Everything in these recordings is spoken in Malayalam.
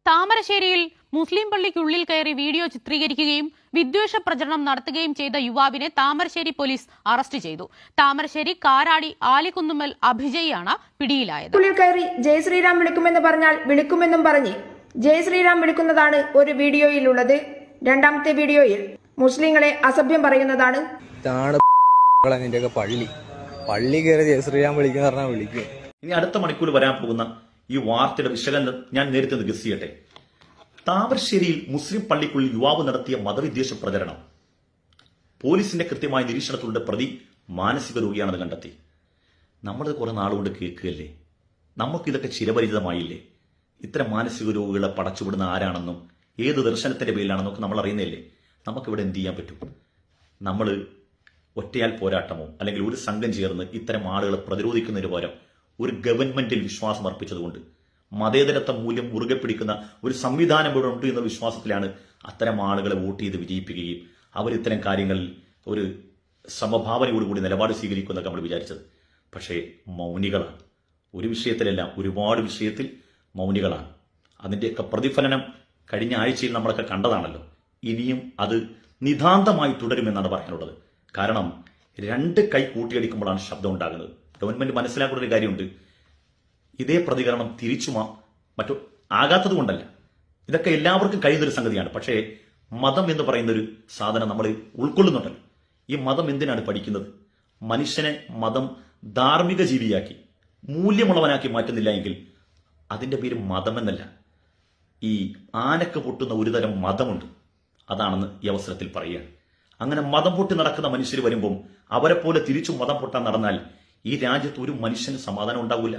താമരശ്ശേരിയിൽ മുസ്ലിം പള്ളിക്കുള്ളിൽ കയറി വീഡിയോ ചിത്രീകരിക്കുകയും വിദ്വേഷ പ്രചരണം നടത്തുകയും ചെയ്ത യുവാവിനെ താമരശ്ശേരി പോലീസ് അറസ്റ്റ് ചെയ്തു. താമരശ്ശേരി കാരാടി ആലിക്കുന്നുമ്മൽ അഭിജയാണ് പിടിയിലായത്. ഉള്ളിൽ കയറി ജയ് ശ്രീറാം വിളിക്കുമെന്ന് പറഞ്ഞാൽ വിളിക്കുമെന്നും പറഞ്ഞ് ജയ് ശ്രീറാം വിളിക്കുന്നതാണ് ഒരു വീഡിയോയിലുള്ളത്. രണ്ടാമത്തെ വീഡിയോയിൽ മുസ്ലിങ്ങളെ അസഭ്യം പറയുന്നതാണ്. പള്ളി കയറി ജയ് ശ്രീറാം വിളിക്കുന്ന പറഞ്ഞാൽ വിളിക്കും. ഇനി അടുത്ത മണിക്കൂർ വരാൻ പോകുന്ന ഈ വാർത്തയുടെ വിശകലനം ഞാൻ നേരത്തെ ഒന്ന് ഗസ് ചെയ്യട്ടെ. താമരശ്ശേരിയിൽ മുസ്ലിം പള്ളിക്കുള്ളിൽ യുവാവ് നടത്തിയ മതവിദ്വേഷ പ്രചരണം പോലീസിന്റെ കൃത്യമായ നിരീക്ഷണത്തിലൂടെ പ്രതി മാനസിക രോഗിയാണെന്ന് കണ്ടെത്തി. നമ്മളത് കുറെ നാളുകൊണ്ട് കേൾക്കുകയല്ലേ, നമുക്കിതൊക്കെ ചിരപരിചിതമായില്ലേ? ഇത്തരം മാനസിക രോഗികളെ പടച്ചുവിടുന്ന ആരാണെന്നും ഏത് ദർശനത്തിന്റെ പേരിലാണെന്നും ഒക്കെ നമ്മൾ അറിയുന്നില്ലേ? നമുക്കിവിടെ എന്ത് ചെയ്യാൻ പറ്റും? നമ്മൾ ഒറ്റയാൽ പോരാട്ടമോ അല്ലെങ്കിൽ ഒരു സംഘം ചേർന്ന് ഇത്തരം ആളുകളെ പ്രതിരോധിക്കുന്നതിന് പകരം ഒരു ഗവൺമെന്റിൽ വിശ്വാസം അർപ്പിച്ചതുകൊണ്ട് മതേതരത്വ മൂല്യം മുറുകെ പിടിക്കുന്ന ഒരു സംവിധാനം ഇവിടെ ഉണ്ട് എന്ന വിശ്വാസത്തിലാണ് അത്തരം ആളുകളെ വോട്ട് ചെയ്ത് വിജയിപ്പിക്കുകയും അവരിത്തരം കാര്യങ്ങളിൽ ഒരു സമഭാവനയോടുകൂടി നിലപാട് സ്വീകരിക്കുമെന്നൊക്കെ നമ്മൾ വിചാരിച്ചത്. പക്ഷേ മൗനികളാണ്. ഒരു വിഷയത്തിലല്ല, ഒരുപാട് വിഷയത്തിൽ മൗനികളാണ്. അതിൻ്റെയൊക്കെ പ്രതിഫലനം കഴിഞ്ഞ ആഴ്ചയിൽ നമ്മളൊക്കെ കണ്ടതാണല്ലോ. ഇനിയും അത് നിതാന്തമായി തുടരുമെന്നാണ് പറയാനുള്ളത്. കാരണം രണ്ട് കൈ കൂട്ടിയടിക്കുമ്പോഴാണ് ശബ്ദം ഉണ്ടാകുന്നത്. ഗവൺമെന്റ് മനസ്സിലാക്കുന്ന ഒരു കാര്യമുണ്ട്, ഇതേ പ്രതികരണം തിരിച്ചു മറ്റു ആകാത്തത് കൊണ്ടല്ല, ഇതൊക്കെ എല്ലാവർക്കും കഴിയുന്നൊരു സംഗതിയാണ്. പക്ഷേ മതം എന്ന് പറയുന്ന ഒരു സാധനം നമ്മൾ ഉൾക്കൊള്ളുന്നുണ്ടല്ലോ. ഈ മതം എന്തിനാണ് പഠിക്കുന്നത്? മനുഷ്യനെ മതം ധാർമ്മിക ജീവിയാക്കി മൂല്യമുള്ളവനാക്കി മാറ്റുന്നില്ല എങ്കിൽ അതിന്റെ പേര് മതമെന്നല്ല. ഈ ആനക്ക് പൊട്ടുന്ന ഒരു തരം മതമുണ്ട്, അതാണെന്ന് ഈ അവസരത്തിൽ പറയുകയാണ്. അങ്ങനെ മതം പൊട്ടി നടക്കുന്ന മനുഷ്യർ വരുമ്പം അവരെ പോലെ തിരിച്ചു മതം പൊട്ടാൻ നടന്നാൽ ഈ രാജ്യത്ത് ഒരു മനുഷ്യന് സമാധാനം ഉണ്ടാവില്ല,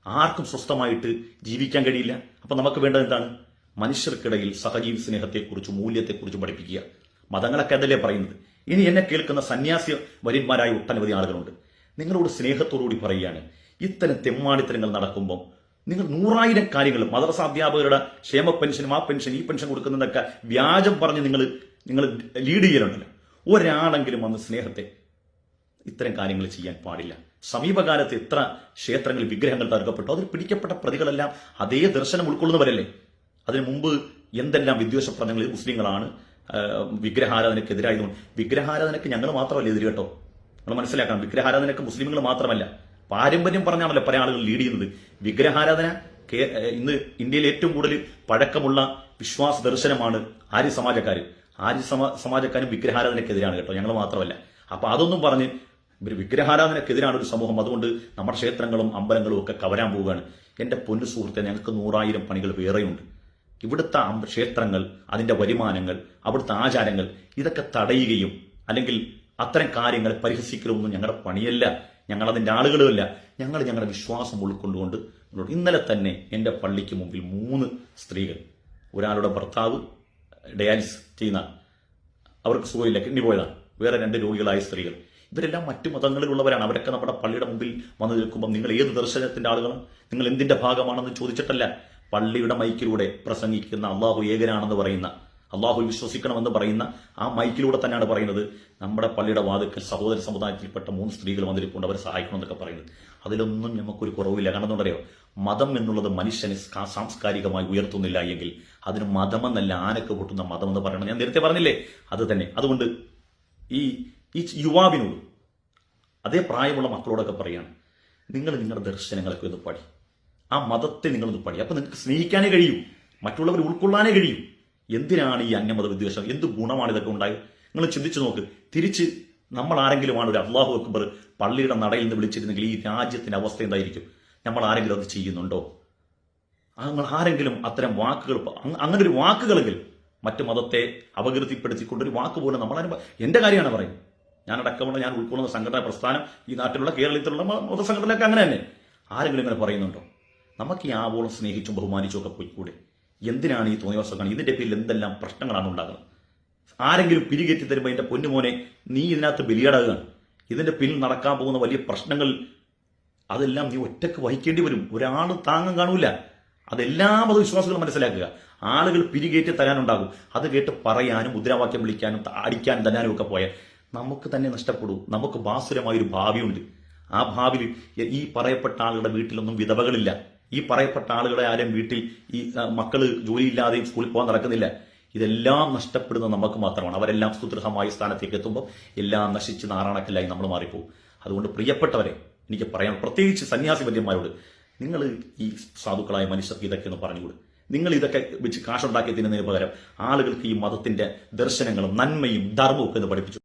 ആർക്കും സ്വസ്ഥമായിട്ട് ജീവിക്കാൻ കഴിയില്ല. അപ്പൊ നമുക്ക് വേണ്ടത് എന്താണ്? മനുഷ്യർക്കിടയിൽ സഹജീവി സ്നേഹത്തെക്കുറിച്ച് മൂല്യത്തെക്കുറിച്ച് പഠിപ്പിക്കുക. മതങ്ങളൊക്കെ അതല്ലേ പറയുന്നത്. ഇനി എന്നെ കേൾക്കുന്ന സന്യാസി വര്യന്മാരായ ഒട്ടനവധി ആളുകളുണ്ട്. നിങ്ങളോട് സ്നേഹത്തോടുകൂടി പറയുകയാണ്, ഇത്തരം തെമ്മാടിത്തരങ്ങൾ നടക്കുമ്പോൾ നിങ്ങൾ 100,000 കാര്യങ്ങൾ മദ്രസ അധ്യാപകരുടെ ക്ഷേമ പെൻഷനും ആ പെൻഷൻ ഈ പെൻഷൻ കൊടുക്കുന്നതൊക്കെ വ്യാജം പറഞ്ഞ് നിങ്ങൾ ലീഡ് ചെയ്യലുണ്ടല്ലോ. ഒരാളെങ്കിലും വന്ന് സ്നേഹത്തെ ഇത്തരം കാര്യങ്ങൾ ചെയ്യാൻ പാടില്ല. സമീപകാലത്ത് എത്ര ക്ഷേത്രങ്ങളിൽ വിഗ്രഹങ്ങൾ തകർക്കപ്പെട്ടു, അതിൽ പിടിക്കപ്പെട്ട പ്രതികളെല്ലാം അതേ ദർശനം ഉൾക്കൊള്ളുന്നവരല്ലേ? അതിനു മുമ്പ് എന്തെല്ലാം വിദ്വേഷ പ്രചരണങ്ങൾ മുസ്ലിങ്ങളാണ് വിഗ്രഹാരാധനക്കെതിരായതുകൊണ്ട്. വിഗ്രഹാരാധനക്ക് ഞങ്ങൾ മാത്രമല്ല എതിര് കേട്ടോ, നമ്മൾ മനസ്സിലാക്കണം. വിഗ്രഹാരാധനക്ക് മുസ്ലിങ്ങൾ മാത്രമല്ല, പാരമ്പര്യം പറഞ്ഞാണല്ലോ പല ആളുകൾ ലീഡ് ചെയ്യുന്നത്. വിഗ്രഹാരാധന ഇന്ന് ഇന്ത്യയിൽ ഏറ്റവും കൂടുതൽ പഴക്കമുള്ള വിശ്വാസ ദർശനമാണ് ആര്യ സമാജക്കാർ. ആര്യ സമാജക്കാരും വിഗ്രഹാരാധനക്കെതിരാണ് കേട്ടോ, ഞങ്ങൾ മാത്രമല്ല. അപ്പൊ അതൊന്നും പറഞ്ഞ് ഇവർ വിഗ്രഹാരാധനക്കെതിരാണ് ഒരു സമൂഹം, അതുകൊണ്ട് നമ്മുടെ ക്ഷേത്രങ്ങളും അമ്പലങ്ങളും ഒക്കെ കവരാൻ പോവുകയാണ്. എന്റെ പൊന്നു സുഹൃത്തെ, ഞങ്ങൾക്ക് 100,000 പണികൾ വേറെയുണ്ട്. ഇവിടുത്തെ ക്ഷേത്രങ്ങൾ, അതിന്റെ വരുമാനങ്ങൾ, അവിടുത്തെ ആചാരങ്ങൾ ഇതൊക്കെ തടയുകയും അല്ലെങ്കിൽ അത്തരം കാര്യങ്ങൾ പരിഹസിക്കലൊന്നും ഞങ്ങളുടെ പണിയല്ല, ഞങ്ങൾ അതിന്റെ ആളുകളുമല്ല. ഞങ്ങളുടെ വിശ്വാസം ഉൾക്കൊണ്ടുകൊണ്ട് ഇന്നലെ തന്നെ എന്റെ പള്ളിക്ക് മുമ്പിൽ 3 സ്ത്രീകൾ, ഒരാളുടെ ഭർത്താവ് ഡയാലിസിസ് ചെയ്യുന്ന, അവർക്ക് സുഖമില്ല, കിഡ്നി പോയതാണ്, വേറെ 2 രോഗികളായ സ്ത്രീകൾ. ഇവരെല്ലാം മറ്റു മതങ്ങളിലുള്ളവരാണ്. അവരൊക്കെ നമ്മുടെ പള്ളിയുടെ മുമ്പിൽ വന്നു നിൽക്കുമ്പോൾ നിങ്ങൾ ഏത് ദർശനത്തിന്റെ ആളുകളാണ്, നിങ്ങൾ എന്തിന്റെ ഭാഗമാണെന്ന് ചോദിച്ചിട്ടല്ല, പള്ളിയുടെ മൈക്കിലൂടെ പ്രസംഗിക്കുന്ന അള്ളാഹു ഏകനാണെന്ന് പറയുന്ന, അള്ളാഹു വിശ്വസിക്കണമെന്ന് പറയുന്ന ആ മൈക്കിലൂടെ തന്നെയാണ് പറയുന്നത്, നമ്മുടെ പള്ളിയുടെ വാതിക്കൽ സഹോദര സമുദായത്തിൽപ്പെട്ട 3 സ്ത്രീകൾ വന്നിരിക്കൊണ്ട് അവരെ സഹായിക്കണമെന്നൊക്കെ പറയുന്നത്. അതിലൊന്നും നമുക്കൊരു കുറവില്ല. കാരണം എന്താണെന്നറിയോ? മതം എന്നുള്ളത് മനുഷ്യനെ സാംസ്കാരികമായി ഉയർത്തുന്നില്ല എങ്കിൽ അതിന് മതമെന്നല്ല, ആനക്ക് പൊട്ടുന്ന മതം എന്ന് പറയണം. ഞാൻ നേരത്തെ പറഞ്ഞില്ലേ, അത് തന്നെ. അതുകൊണ്ട് ഈ യുവാവിനോട്, അതേ പ്രായമുള്ള മക്കളോടൊക്കെ പറയാണ്, നിങ്ങൾ നിങ്ങളുടെ ദർശനങ്ങളൊക്കെ ഒന്ന് പഠി, ആ മതത്തെ നിങ്ങളൊന്ന് പഠി. അപ്പൊ നിങ്ങൾക്ക് സ്നേഹിക്കാനേ കഴിയൂ, മറ്റുള്ളവർ ഉൾക്കൊള്ളാനേ കഴിയൂ. എന്തിനാണ് ഈ അന്യമത വിദ്വേഷം? എന്ത് ഗുണമാണ് ഇതൊക്കെ ഉണ്ടായത്? നിങ്ങൾ ചിന്തിച്ചു നോക്ക്. തിരിച്ച് നമ്മൾ ആരെങ്കിലുമാണ് ഒരു അല്ലാഹു അക്ബർ പള്ളിയുടെ നടയിൽ നിന്ന് വിളിച്ചിരുന്നെങ്കിൽ ഈ രാജ്യത്തിന്റെ അവസ്ഥ എന്തായിരിക്കും? നമ്മൾ ആരെങ്കിലും അത് ചെയ്യുന്നുണ്ടോ? നമ്മൾ ആരെങ്കിലും അത്തരം വാക്കുകൾ, അങ്ങനെ ഒരു വാക്കുകളെങ്കിലും മറ്റു മതത്തെ അപകീർത്തിപ്പെടുത്തിക്കൊണ്ടൊരു വാക്ക് പോലും നമ്മൾ എന്റെ കാര്യമാണ് പറയുന്നത്. ഞാനടക്കമുള്ള ഞാൻ ഉൾക്കൊള്ളുന്ന സംഘടനാ പ്രസ്ഥാനം ഈ നാട്ടിലുള്ള കേരളത്തിലുള്ള മതസംഘടനയൊക്കെ അങ്ങനെ തന്നെ. ആരെങ്കിലും ഇങ്ങനെ പറയുന്നുണ്ടോ? നമുക്ക് ഈ ആവോളം സ്നേഹിച്ചും ബഹുമാനിച്ചും ഒക്കെ പോയിക്കൂടെ? എന്തിനാണ് ഈ തോന്നിവാസമാണ്? ഇതിന്റെ പേരിൽ എന്തെല്ലാം പ്രശ്നങ്ങളാണ് ഉണ്ടാകുന്നത്? ആരെങ്കിലും പിരികേറ്റി തരുമ്പോൾ എന്റെ പൊന്നുമോനെ നീ ഇതിനകത്ത് ബലിയാടാകുകയാണ്. ഇതിന്റെ പിന്നിൽ നടക്കാൻ പോകുന്ന വലിയ പ്രശ്നങ്ങൾ അതെല്ലാം നീ ഒറ്റക്ക് വഹിക്കേണ്ടി വരും. ഒരാൾ താങ്ങാൻ കാണൂല. അതെല്ലാ മതവിശ്വാസികളും മനസ്സിലാക്കുക. ആളുകൾ പിരികേറ്റി തരാനുണ്ടാകും. അത് കേട്ട് പറയാനും മുദ്രാവാക്യം വിളിക്കാനും അടിക്കാനും തരാനും ഒക്കെ പോയാൽ നമുക്ക് തന്നെ നഷ്ടപ്പെടൂ. നമുക്ക് ബാസുരമായൊരു ഭാവിയുണ്ട്. ആ ഭാവിയിൽ ഈ പറയപ്പെട്ട ആളുകളുടെ വീട്ടിലൊന്നും വിധവകളില്ല. ഈ പറയപ്പെട്ട ആളുകളെ ആരും വീട്ടിൽ ഈ മക്കള് ജോലിയില്ലാതെയും സ്കൂളിൽ പോകാൻ നടക്കുന്നില്ല. ഇതെല്ലാം നഷ്ടപ്പെടുന്ന നമുക്ക് മാത്രമാണ്. അവരെല്ലാം സുദൃഢമായ സ്ഥാനത്തേക്ക് എത്തുമ്പോൾ എല്ലാം നശിച്ച് നാറാണക്കല്ലായി നമ്മൾ മാറിപ്പോകും. അതുകൊണ്ട് പ്രിയപ്പെട്ടവരെ, എനിക്ക് പറയാം, പ്രത്യേകിച്ച് സന്യാസി വര്യന്മാരോട്, നിങ്ങൾ ഈ സാധുക്കളായ മനുഷ്യർക്ക് ഇതൊക്കെ ഒന്ന് പറഞ്ഞുകൂടെ? നിങ്ങൾ ഇതൊക്കെ വെച്ച് കാശുണ്ടാക്കി തിന്നുന്നതിന് പകരം ആളുകൾക്ക് ഈ മതത്തിന്റെ ദർശനങ്ങളും നന്മയും ധർമ്മവും ഒക്കെ ഒന്ന് പഠിപ്പിച്ചു.